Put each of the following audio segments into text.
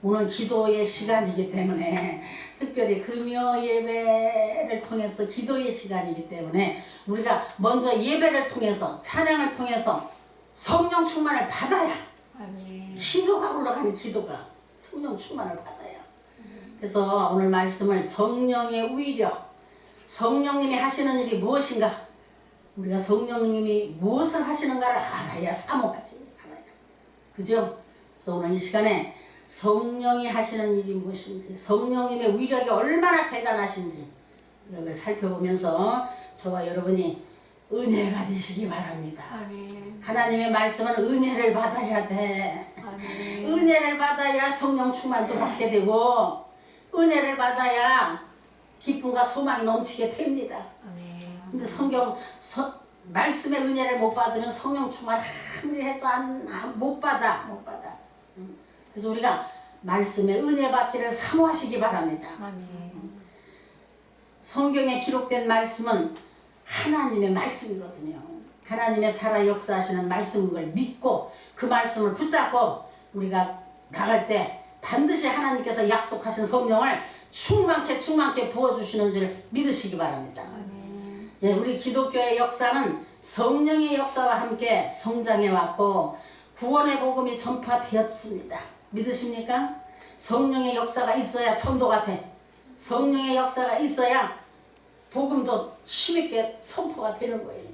오늘 기도의 시간이기 때문에 특별히 금요 예배를 통해서 기도의 시간이기 때문에 우리가 먼저 예배를 통해서 찬양을 통해서 성령 충만을 받아야 기도가 올라가는 기도가 성령 충만을 받아야 그래서 오늘 말씀을 성령의 위력 성령님이 하시는 일이 무엇인가 우리가 성령님이 무엇을 하시는가를 알아야 사모하지 알아야 그죠? 그래서 오늘 이 시간에 성령이 하시는 일이 무엇인지 성령님의 위력이 얼마나 대단하신지 이걸 살펴보면서 저와 여러분이 은혜가 되시기 바랍니다. 아멘. 하나님의 말씀은 은혜를 받아야 돼. 아멘. 은혜를 받아야 성령 충만도 받게 되고 은혜를 받아야 기쁨과 소망이 넘치게 됩니다. 아멘. 근데 말씀의 은혜를 못 받으면 성령 충만 아무리 해도 못 받아. 그래서 우리가 말씀의 은혜 받기를 사모하시기 바랍니다. 아멘. 성경에 기록된 말씀은 하나님의 말씀이거든요. 하나님의 살아 역사하시는 말씀인 걸 믿고 그 말씀을 붙잡고 우리가 나갈 때 반드시 하나님께서 약속하신 성령을 충만케 부어주시는 줄 믿으시기 바랍니다. 아멘. 예, 우리 기독교의 역사는 성령의 역사와 함께 성장해 왔고 구원의 복음이 전파되었습니다. 믿으십니까? 성령의 역사가 있어야 천도가 돼. 성령의 역사가 있어야 복음도 힘있게 선포가 되는 거예요.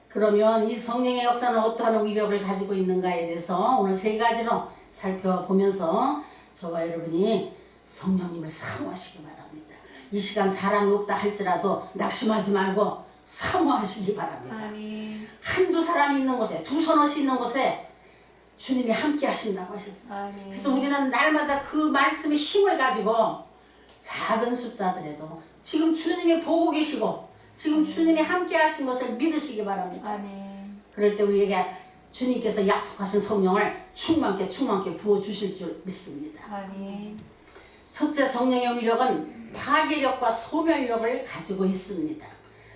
그러면 이 성령의 역사는 어떠한 위력을 가지고 있는가에 대해서 오늘 세 가지로 살펴보면서 저와 여러분이 성령님을 사모하시기 바랍니다. 이 시간 사람이 없다 할지라도 낙심하지 말고 사모하시기 바랍니다. 아멘. 한두 사람이 있는 곳에 두 서너시 있는 곳에 주님이 함께 하신다고 하셨어요. 아멘. 그래서 우리는 날마다 그 말씀의 힘을 가지고 작은 숫자들에도 지금 주님이 보고 계시고 지금 주님이 함께 하신 것을 믿으시기 바랍니다. 아멘. 그럴 때 우리에게 주님께서 약속하신 성령을 충만케 부어주실 줄 믿습니다. 아멘. 첫째 성령의 위력은 파괴력과 소멸력을 가지고 있습니다.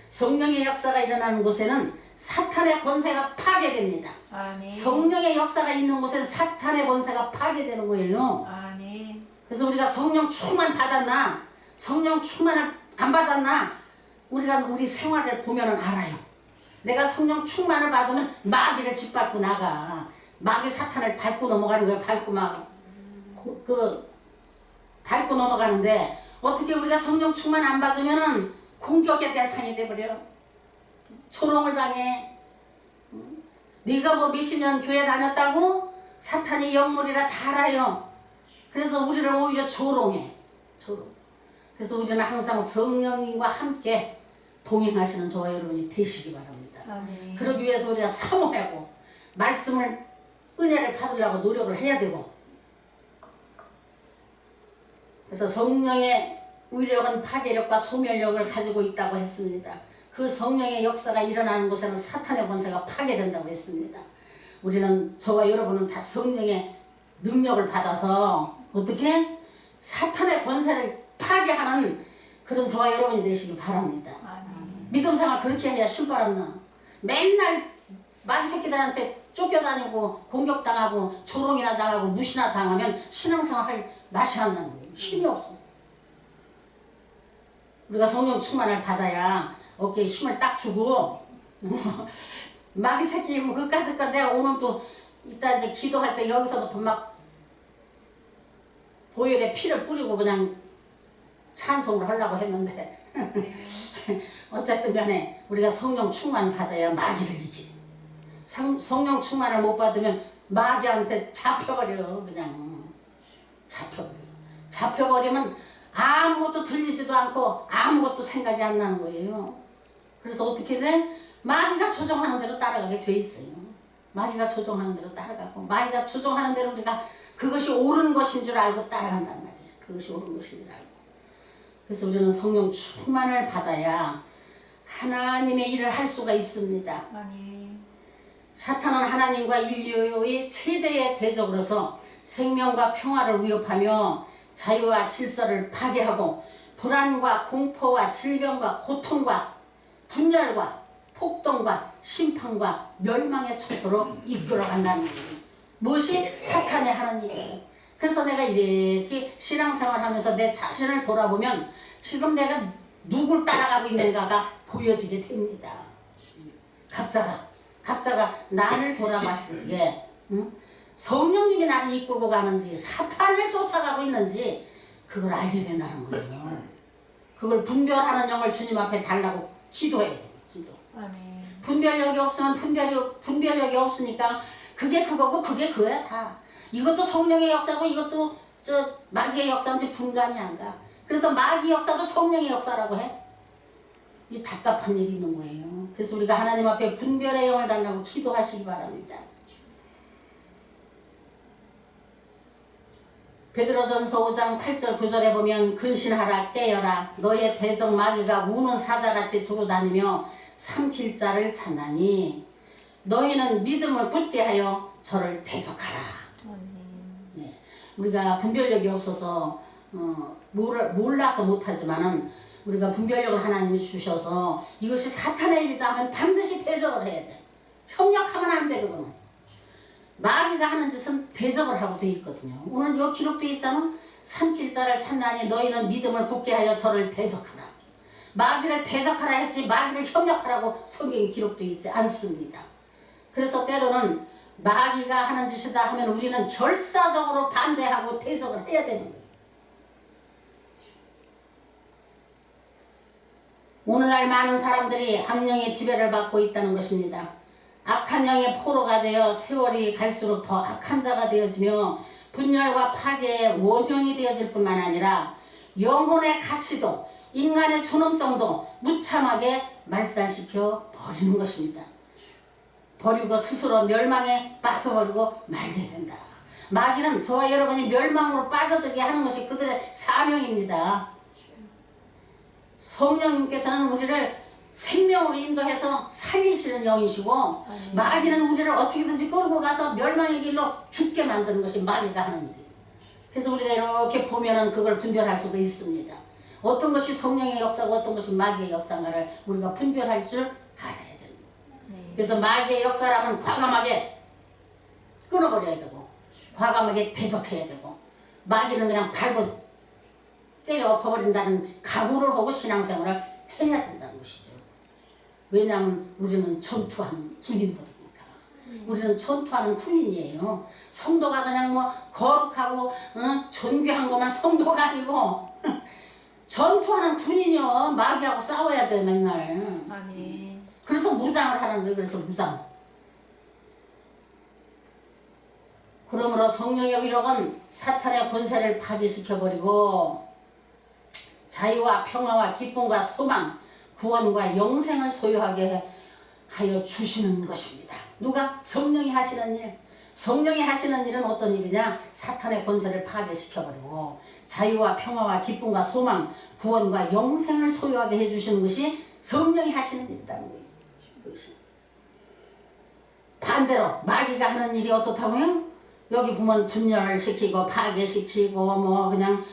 성령의 역사가 일어나는 곳에는 사탄의 권세가 파괴됩니다. 아멘. 성령의 역사가 있는 곳에는 사탄의 권세가 파괴되는 거예요. 아멘. 그래서 우리가 성령 충만 받았나 성령 충만을 안 받았나 우리가 우리 생활을 보면 알아요. 내가 성령 충만을 받으면 마귀를 짓밟고 나가. 마귀 사탄을 밟고 넘어가는 거예요. 밟고 넘어가는데 어떻게 우리가 성령 충만 안 받으면 공격의 대상이 돼버려. 조롱을 당해. 네가 뭐 몇십 년 교회 다녔다고? 사탄이 영물이라 다 알아요. 그래서 우리를 오히려 조롱해. 그래서 우리는 항상 성령님과 함께 동행하시는 저와 여러분이 되시기 바랍니다. 아멘. 그러기 위해서 우리가 사모하고 말씀을 은혜를 받으려고 노력을 해야 되고 그래서 성령의 위력은 파괴력과 소멸력을 가지고 있다고 했습니다. 그 성령의 역사가 일어나는 곳에는 사탄의 권세가 파괴된다고 했습니다. 우리는 저와 여러분은 다 성령의 능력을 받아서 어떻게? 사탄의 권세를 파괴하는 그런 저와 여러분이 되시기 바랍니다. 아멘. 믿음생활 그렇게 해야 신바람나. 맨날 마귀 새끼들한테 쫓겨다니고 공격당하고 조롱이나 당하고 무시나 당하면 신앙생활 할 맛이 안 나는 거예요. 힘이 없어. 우리가 성령 충만을 받아야 어깨에 힘을 딱 주고 마귀 새끼 뭐 그까짓 건 내가 오늘 또 이따 이제 기도할 때 여기서부터 막 보혈에 피를 뿌리고 그냥 찬송을 하려고 했는데 어쨌든 간에 우리가 성령 충만 받아야 마귀를 이겨. 성령 충만을 못 받으면 마귀한테 잡혀버려. 그냥 잡혀버리면 아무것도 들리지도 않고 아무것도 생각이 안 나는 거예요. 그래서 어떻게 돼? 마귀가 조종하는 대로 따라가게 돼 있어요. 마귀가 조종하는 대로 따라가고 마귀가 조종하는 대로 우리가 그것이 옳은 것인 줄 알고 따라간단 말이에요. 그것이 옳은 것인 줄 알고. 그래서 우리는 성령 충만을 받아야 하나님의 일을 할 수가 있습니다. 아멘. 사탄은 하나님과 인류의 최대의 대적으로서 생명과 평화를 위협하며 자유와 질서를 파괴하고 불안과 공포와 질병과 고통과 분열과 폭동과 심판과 멸망의 처소로 이끌어간다는 거예요. 무엇이? 사탄의 하는 일이에요. 그래서 내가 이렇게 신앙생활하면서 내 자신을 돌아보면 지금 내가 누굴 따라가고 있는가가 보여지게 됩니다. 각자가 나를 돌아봤을 때 성령님이 나를 이끌고 가는지 사탄을 쫓아가고 있는지 그걸 알게 된다는 거예요. 그걸 분별하는 영을 주님 앞에 달라고 기도해야 돼요. 기도. 아멘. 분별력이 없으면 분별력이 없으니까 그게 그거고 그게 그거야 다. 이것도 성령의 역사고 이것도 마귀의 역사인지 분간이 안 가. 그래서 마귀 역사도 성령의 역사라고 해. 이 답답한 일이 있는 거예요. 그래서 우리가 하나님 앞에 분별의 영을 달라고 기도하시기 바랍니다. 베드로전서 5장 8절 9절에 보면 근신하라 깨어라 너의 대적 마귀가 우는 사자같이 두루다니며 삼킬 자를 찾나니 너희는 믿음을 붙게 하여 저를 대적하라. 네. 우리가 분별력이 없어서 몰라서 못하지만은 우리가 분별력을 하나님이 주셔서 이것이 사탄의 일이다 하면 반드시 대적을 해야 돼. 협력하면 안 돼. 그거는 마귀가 하는 짓은 대적을 하고 돼 있거든요. 오늘 요 기록되어 있잖아. 삼킬 자를 찾나니 너희는 믿음을 붙게 하여 저를 대적하라. 마귀를 대적하라 했지 마귀를 협력하라고 성경에 기록되어 있지 않습니다. 그래서 때로는 마귀가 하는 짓이다 하면 우리는 결사적으로 반대하고 대적을 해야 되는 거예요. 오늘날 많은 사람들이 악령의 지배를 받고 있다는 것입니다. 악한 영의 포로가 되어 세월이 갈수록 더 악한 자가 되어지며 분열과 파괴의 원흉이 되어질 뿐만 아니라 영혼의 가치도 인간의 존엄성도 무참하게 말살시켜 버리는 것입니다. 버리고 스스로 멸망에 빠져버리고 말게 된다. 마귀는 저와 여러분이 멸망으로 빠져들게 하는 것이 그들의 사명입니다. 성령님께서는 우리를 생명으로 인도해서 살리시는 영이시고 마귀는 우리를 어떻게든지 끌고 가서 멸망의 길로 죽게 만드는 것이 마귀가 하는 일이에요. 그래서 우리가 이렇게 보면은 그걸 분별할 수가 있습니다. 어떤 것이 성령의 역사고 어떤 것이 마귀의 역사인가를 우리가 분별할 줄 알아야 됩니다. 그래서 마귀의 역사라면 과감하게 끊어버려야 되고 과감하게 대적해야 되고 마귀는 그냥 밟고 때려 엎어버린다는 각오를 하고 신앙생활을 해야 된다는 것이죠. 왜냐하면 우리는 전투하는 군인들이니까. 우리는 전투하는 군인이에요. 성도가 그냥 뭐 거룩하고 존귀한 것만 성도가 아니고 전투하는 군인이요. 마귀하고 싸워야 돼 맨날. 아멘. 그래서 무장을 하는 거예요. 그래서 무장. 그러므로 성령의 위력은 사탄의 권세를 파괴시켜버리고 자유와 평화와 기쁨과 소망, 구원과 영생을 소유하게 하여 주시는 것입니다. 누가? 성령이 하시는 일. 성령이 하시는 일은 어떤 일이냐? 사탄의 권세를 파괴시켜버리고 자유와 평화와 기쁨과 소망, 구원과 영생을 소유하게 해주시는 것이 성령이 하시는 일이라는 거예요. 그것이. 반대로 마귀가 하는 일이 어떻다고요? 여기 보면 분열을 시키고 파괴시키고 뭐 그냥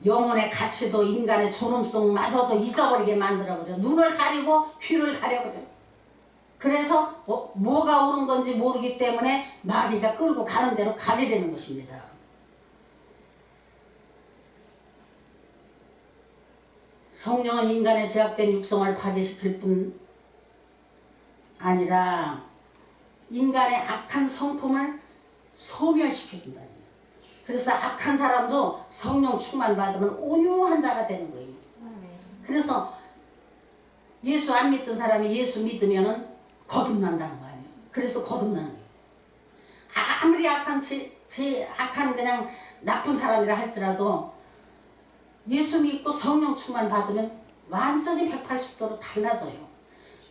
영혼의 가치도 인간의 존엄성마저도 잊어버리게 만들어버려. 눈을 가리고 귀를 가려버려. 그래서 뭐가 옳은 건지 모르기 때문에 마귀가 끌고 가는 대로 가게 되는 것입니다. 성령은 인간의 제약된 육성을 파괴시킬 뿐 아니라 인간의 악한 성품을 소멸시켜준다. 그래서 악한 사람도 성령 충만 받으면 온유한 자가 되는 거예요. 그래서 예수 안 믿던 사람이 예수 믿으면은 거듭난다는 거 아니에요. 그래서 거듭나는 거예요. 아무리 악한 악한 그냥 나쁜 사람이라 할지라도 예수 믿고 성령 충만 받으면 완전히 180도로 달라져요.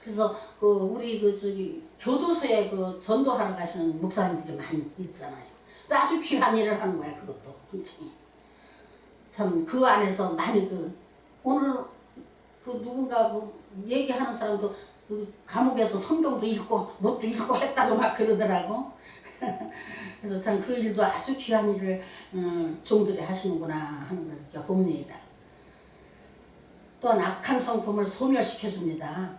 그래서 우리 교도소에 전도하러 가시는 목사님들이 많이 있잖아요. 아주 귀한 일을 하는 거야. 그것도 엄청. 참 그 안에서 많이 오늘 누군가 얘기하는 사람도 감옥에서 성경도 읽고 뭣도 읽고 했다고 막 그러더라고. 그래서 참 그 일도 아주 귀한 일을 종들이 하시는구나 하는 걸 느껴봅니다. 또한 악한 성품을 소멸시켜줍니다.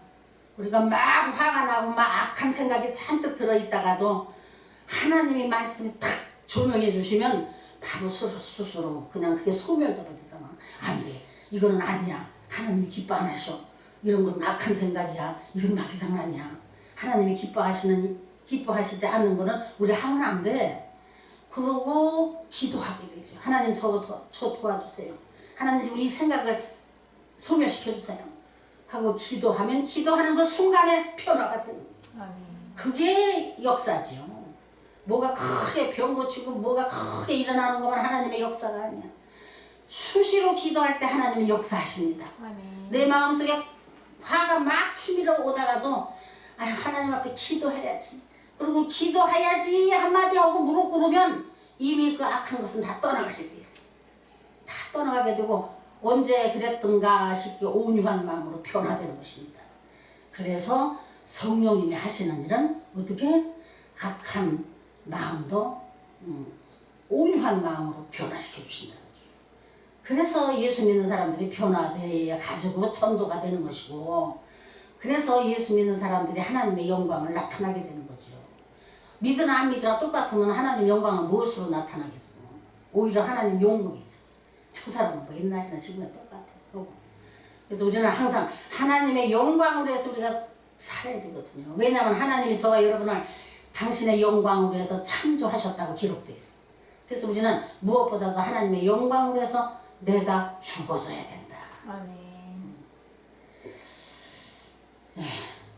우리가 막 화가 나고 막 악한 생각이 잔뜩 들어있다가도 하나님의 말씀이 탁 조명해 주시면 바로 스스로 그냥 그게 소멸돼 버리잖아. 안 돼. 이거는 아니야. 하나님이 기뻐 안 하셔. 이런 건 악한 생각이야. 이건 마귀상 아니야. 하나님이 기뻐하시지 않는 거는 우리 하면 안 돼. 그러고 기도하게 되죠. 하나님 저 도와주세요. 하나님 지금 이 생각을 소멸시켜 주세요. 하고 기도하면 기도하는 그 순간에 변화가 되는 거예요. 아멘. 그게 역사지요. 뭐가 크게 병 고치고 뭐가 크게 일어나는 것만 하나님의 역사가 아니야. 수시로 기도할 때 하나님은 역사하십니다. 아멘. 내 마음속에 화가 막 치밀어 오다가도 하나님 앞에 기도해야지. 그리고 기도해야지 한마디 하고 무릎 꿇으면 이미 그 악한 것은 다 떠나가게 돼 있어. 다 떠나가게 되고 언제 그랬던가 싶게 온유한 마음으로 변화되는 것입니다. 그래서 성령님이 하시는 일은 어떻게 악한 마음도 온유한 마음으로 변화시켜 주신다는 거죠. 그래서 예수 믿는 사람들이 변화돼 가지고 전도가 되는 것이고, 그래서 예수 믿는 사람들이 하나님의 영광을 나타나게 되는 거죠. 믿으나 안 믿으나 똑같으면 하나님 영광을 무엇으로 나타나겠어? 오히려 하나님 용복이죠. 저 사람은 뭐 옛날이나 지금이나 똑같아. 그래서 우리는 항상 하나님의 영광으로 해서 우리가 살아야 되거든요. 왜냐하면 하나님이 저와 여러분을 당신의 영광으로 해서 창조하셨다고 기록되어 있어. 그래서 우리는 무엇보다도 하나님의 영광으로 해서 내가 죽어져야 된다. 아멘.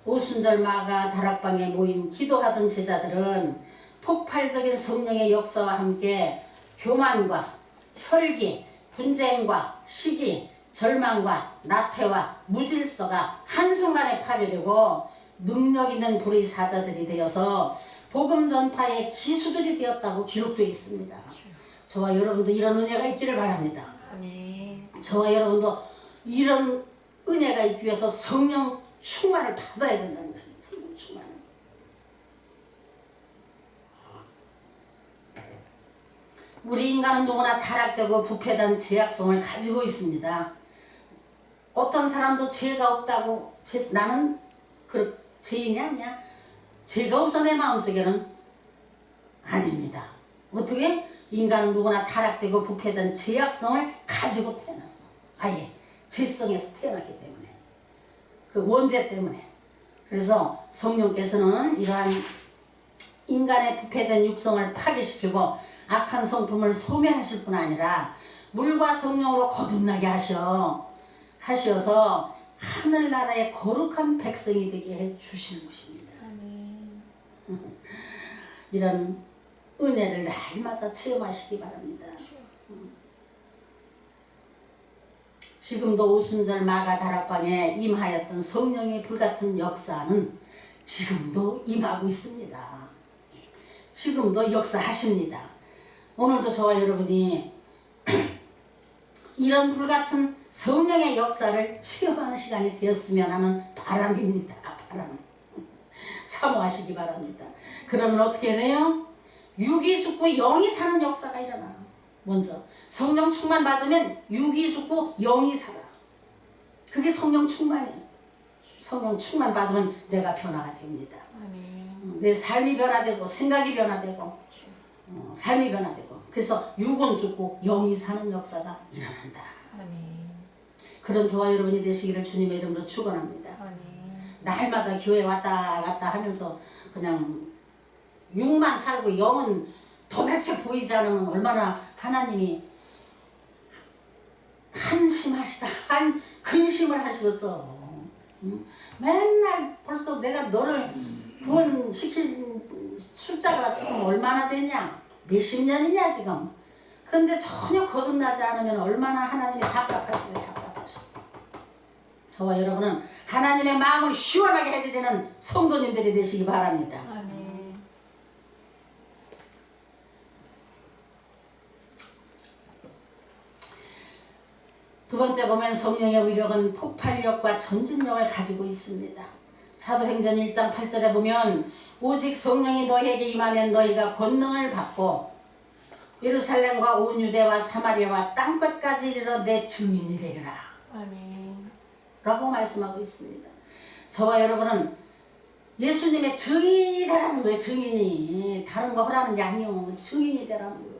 오순절 마가 다락방에 모인 기도하던 제자들은 폭발적인 성령의 역사와 함께 교만과 혈기, 분쟁과 시기, 절망과 나태와 무질서가 한순간에 파괴되고 능력 있는 불의 사자들이 되어서 복음 전파의 기수들이 되었다고 기록되어 있습니다. 저와 여러분도 이런 은혜가 있기를 바랍니다. 아멘. 저와 여러분도 이런 은혜가 있기 위해서 성령 충만을 받아야 된다는 것입니다. 성령 충만을. 우리 인간은 누구나 타락되고 부패된 죄악성을 가지고 있습니다. 어떤 사람도 죄가 없다고 나는 죄인이 아니야. 죄가 없어 내 마음속에는 아닙니다. 어떻게? 인간은 누구나 타락되고 부패된 죄악성을 가지고 태어났어. 아예 죄성에서 태어났기 때문에. 그 원죄 때문에. 그래서 성령께서는 이러한 인간의 부패된 육성을 파괴시키고 악한 성품을 소멸하실 뿐 아니라 물과 성령으로 거듭나게 하셔서 하늘나라의 거룩한 백성이 되게 해 주시는 것입니다. 아멘. 이런 은혜를 날마다 체험하시기 바랍니다. 지금도 오순절 마가 다락방에 임하였던 성령의 불같은 역사는 지금도 임하고 있습니다. 지금도 역사하십니다. 오늘도 저와 여러분이 이런 불같은 성령의 역사를 체험하는 시간이 되었으면 하는 바람입니다. 바람. 사모하시기 바랍니다. 그러면 어떻게 돼요? 육이 죽고 영이 사는 역사가 일어나요. 먼저 성령 충만 받으면 육이 죽고 영이 살아. 그게 성령 충만이에요. 성령 충만 받으면 내가 변화가 됩니다. 아멘. 내 삶이 변화되고 생각이 변화되고 삶이 변화되고, 그래서 육은 죽고 영이 사는 역사가 일어난다. 아멘. 그런 저와 여러분이 되시기를 주님의 이름으로 축원합니다. 아멘. 날마다 교회 왔다 갔다 하면서 그냥 육만 살고 영은 도대체 보이지 않으면 얼마나 하나님이 한심하시다, 근심을 하시겠어. 맨날 벌써 내가 너를 구원시킨 숫자가 지금 얼마나 되냐? 몇십 년이냐 지금. 그런데 전혀 거듭나지 않으면 얼마나 하나님이 답답하시고. 저와 여러분은 하나님의 마음을 시원하게 해드리는 성도님들이 되시기 바랍니다. 아멘. 두 번째 보면 성령의 위력은 폭발력과 전진력을 가지고 있습니다. 사도행전 1장 8절에 보면 오직 성령이 너희에게 임하면 너희가 권능을 받고 예루살렘과 온 유대와 사마리아와 땅끝까지 이르러 내 증인이 되리라 아멘. 라고 말씀하고 있습니다. 저와 여러분은 예수님의 증인이 되라는 거예요. 증인이. 다른 거 하라는 게 아니요. 증인이 되라는 거예요.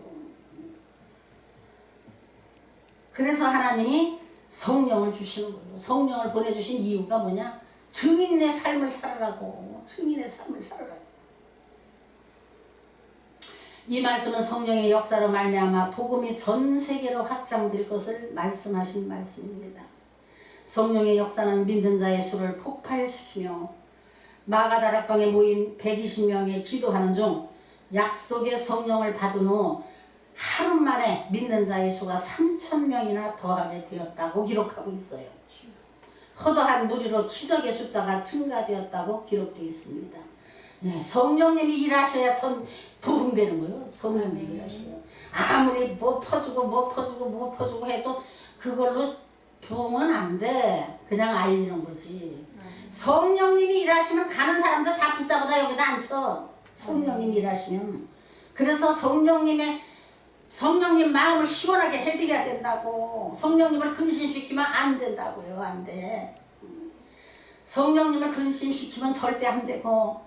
그래서 하나님이 성령을 주시는 거예요. 성령을 보내주신 이유가 뭐냐? 증인의 삶을 살아라고. 증인의 삶을 살아라고. 이 말씀은 성령의 역사로 말미암아 복음이 전 세계로 확장될 것을 말씀하신 말씀입니다. 성령의 역사는 믿는 자의 수를 폭발시키며 마가다락방에 모인 120명이 기도하는 중 약속의 성령을 받은 후 하루 만에 믿는 자의 수가 3,000명이나 더하게 되었다고 기록하고 있어요. 허다한 무리로 기적의 숫자가 증가되었다고 기록되어 있습니다. 네, 성령님이 일하셔야 전 부흥되는 거예요. 성령님이 일하셔요. 아무리 뭐 퍼주고 해도 그걸로 부흥은 안 돼. 그냥 알리는 거지. 성령님이 일하시면 가는 사람들 다 붙잡아다 여기다 앉혀. 성령님이 일하시면. 그래서 성령님 마음을 시원하게 해드려야 된다고. 성령님을 근심시키면 안 된다고요. 안 돼. 성령님을 근심시키면 절대 안 되고,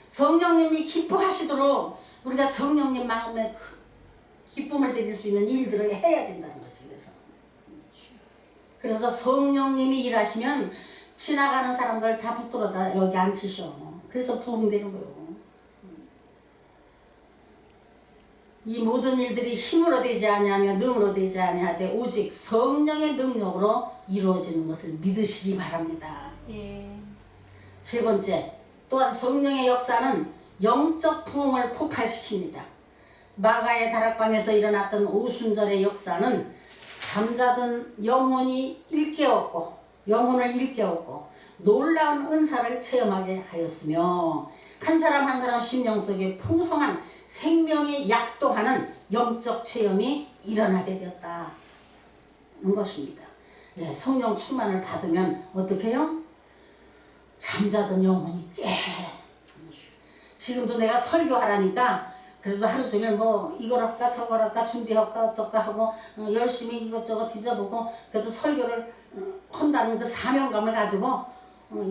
성령님이 기뻐하시도록 우리가 성령님 마음에 기쁨을 드릴 수 있는 일들을 해야 된다는 거지. 그래서 성령님이 일하시면 지나가는 사람들 다 붙들어다 여기 앉히셔. 그래서 부흥되는 거예요. 이 모든 일들이 힘으로 되지 아니하며 능으로 되지 아니하되 오직 성령의 능력으로 이루어지는 것을 믿으시기 바랍니다. 예. 세 번째, 또한 성령의 역사는 영적 부흥을 폭발시킵니다. 마가의 다락방에서 일어났던 오순절의 역사는 잠자던 영혼을 일깨웠고 놀라운 은사를 체험하게 하였으며 한 사람 한 사람 심령 속에 풍성한 생명에 약도하는 영적 체험이 일어나게 되었다는 것입니다. 예, 성령 충만을 받으면 어떻게 해요? 잠자던 영혼이 깨. 지금도 내가 설교하라니까 그래도 하루 종일 뭐 이걸 할까 저걸 할까 준비할까 어쩔까 하고 열심히 이것저것 뒤져보고 그래도 설교를 한다는 그 사명감을 가지고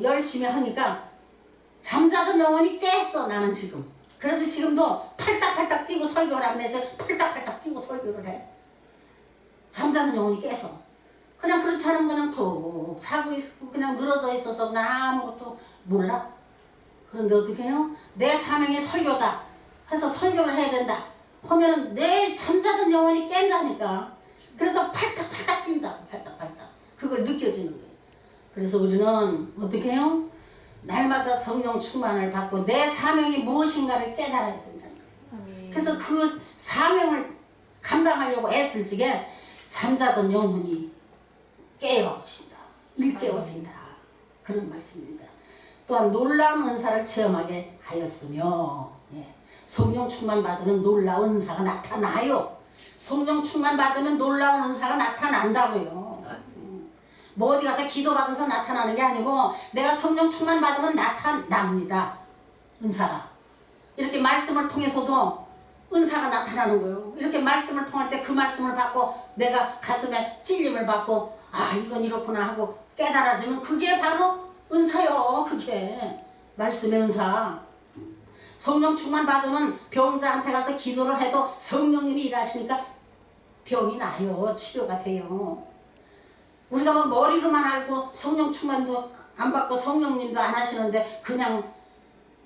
열심히 하니까 잠자던 영혼이 깼어. 나는 지금. 그래서 지금도 팔딱팔딱 뛰고 설교를 하면 이제 팔딱팔딱 뛰고 설교를 해. 잠자는 영혼이 깨서. 그냥 그렇지 않으면 그냥 푹 자고 있고 그냥 늘어져 있어서 그냥 아무것도 몰라. 그런데 어떻게 해요? 내 사명이 설교다 해서 설교를 해야 된다 하면은 내 잠자던 영혼이 깬다니까. 그래서 팔딱팔딱 뛴다. 팔딱팔딱. 그걸 느껴지는 거예요. 그래서 우리는 어떻게 해요? 날마다 성령 충만을 받고 내 사명이 무엇인가를 깨달아야 된다는 거예요. 그래서 그 사명을 감당하려고 애쓸 적에 잠자던 영혼이 깨어진다. 일깨워진다. 그런 말씀입니다. 또한 놀라운 은사를 체험하게 하였으며, 예. 성령 충만 받으면 놀라운 은사가 나타나요. 성령 충만 받으면 놀라운 은사가 나타난다고요. 뭐 어디 가서 기도 받아서 나타나는 게 아니고 내가 성령 충만 받으면 나타납니다. 은사가. 이렇게 말씀을 통해서도 은사가 나타나는 거예요. 이렇게 말씀을 통할 때 그 말씀을 받고 내가 가슴에 찔림을 받고 아 이건 이렇구나 하고 깨달아지면 그게 바로 은사요. 그게 말씀의 은사. 성령 충만 받으면 병자한테 가서 기도를 해도 성령님이 일하시니까 병이 나요. 치료가 돼요. 우리가 뭐 머리로만 알고 성령 충만도 안 받고 성령님도 안 하시는데 그냥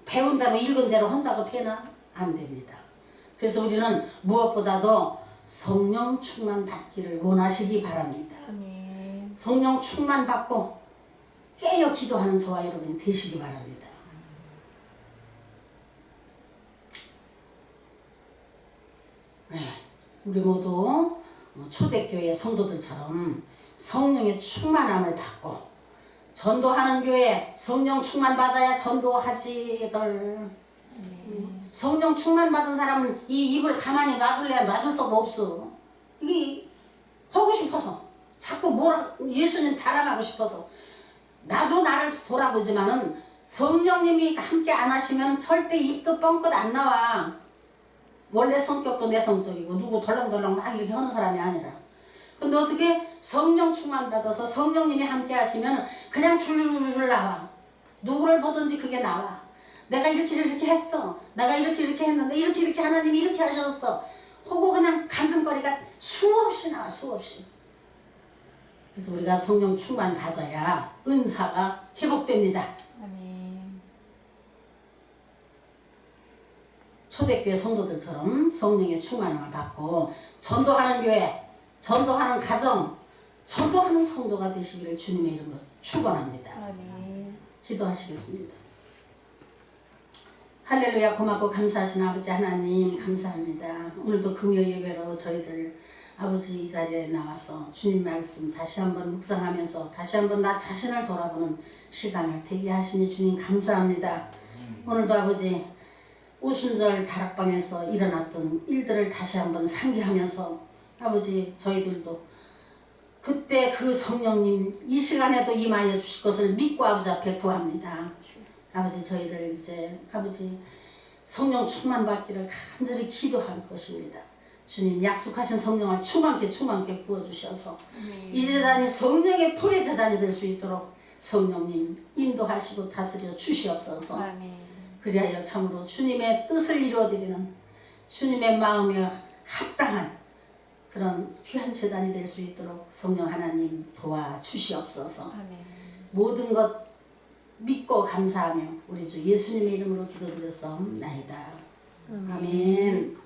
배운 대로 읽은 대로 한다고 되나? 안 됩니다. 그래서 우리는 무엇보다도 성령 충만 받기를 원하시기 바랍니다. 아멘. 성령 충만 받고 깨어 기도하는 저와 여러분이 되시기 바랍니다. 네, 우리 모두 초대교회 성도들처럼 성령의 충만함을 받고 전도하는 교회 성령 충만 받아야 전도하지들. 성령 충만 받은 사람은 이 입을 가만히 놔둘 수가 없어. 이게 하고 싶어서 자꾸 예수님 자랑하고 싶어서. 나도 나를 돌아보지만은 성령님이 함께 안 하시면 절대 입도 뻥끗 안 나와. 원래 성격도 내 성격이고 누구 덜렁덜렁 막 이렇게 하는 사람이 아니라. 근데 어떻게 성령 충만 받아서 성령님이 함께 하시면 그냥 줄줄줄 나와. 누구를 보든지 그게 나와. 내가 이렇게 했어. 내가 이렇게 했는데 이렇게 하나님이 이렇게 하셨어. 하고 그냥 간증거리가 수없이 나와 수없이. 그래서 우리가 성령 충만 받아야 은사가 회복됩니다. 아멘. 초대교회 성도들처럼 성령의 충만함을 받고 전도하는 교회, 전도하는 가정, 전도하는 성도가 되시기를 주님의 이름으로 축원합니다. 아멘. 기도하시겠습니다. 할렐루야. 고맙고 감사하신 아버지 하나님 감사합니다. 오늘도 금요 예배로 저희들 아버지 이 자리에 나와서 주님 말씀 다시 한번 묵상하면서 다시 한번 나 자신을 돌아보는 시간을 되게 하시니 주님 감사합니다. 오늘도 아버지 오순절 다락방에서 일어났던 일들을 다시 한번 상기하면서 아버지 저희들도 그때 그 성령님 이 시간에도 임하여 주실 것을 믿고 아버지 앞에 구합니다. 아버지 저희들 이제 아버지 성령 충만 받기를 간절히 기도할 것입니다. 주님 약속하신 성령을 충만케 부어주셔서 이 재단이 성령의 불의 재단이 될 수 있도록 성령님 인도하시고 다스려 주시옵소서. 아멘. 그리하여 참으로 주님의 뜻을 이루어드리는 주님의 마음에 합당한 그런 귀한 재단이 될 수 있도록 성령 하나님 도와주시옵소서. 아멘. 모든 것 믿고 감사하며 우리 주 예수님의 이름으로 기도드렸사옵나이다. 아멘.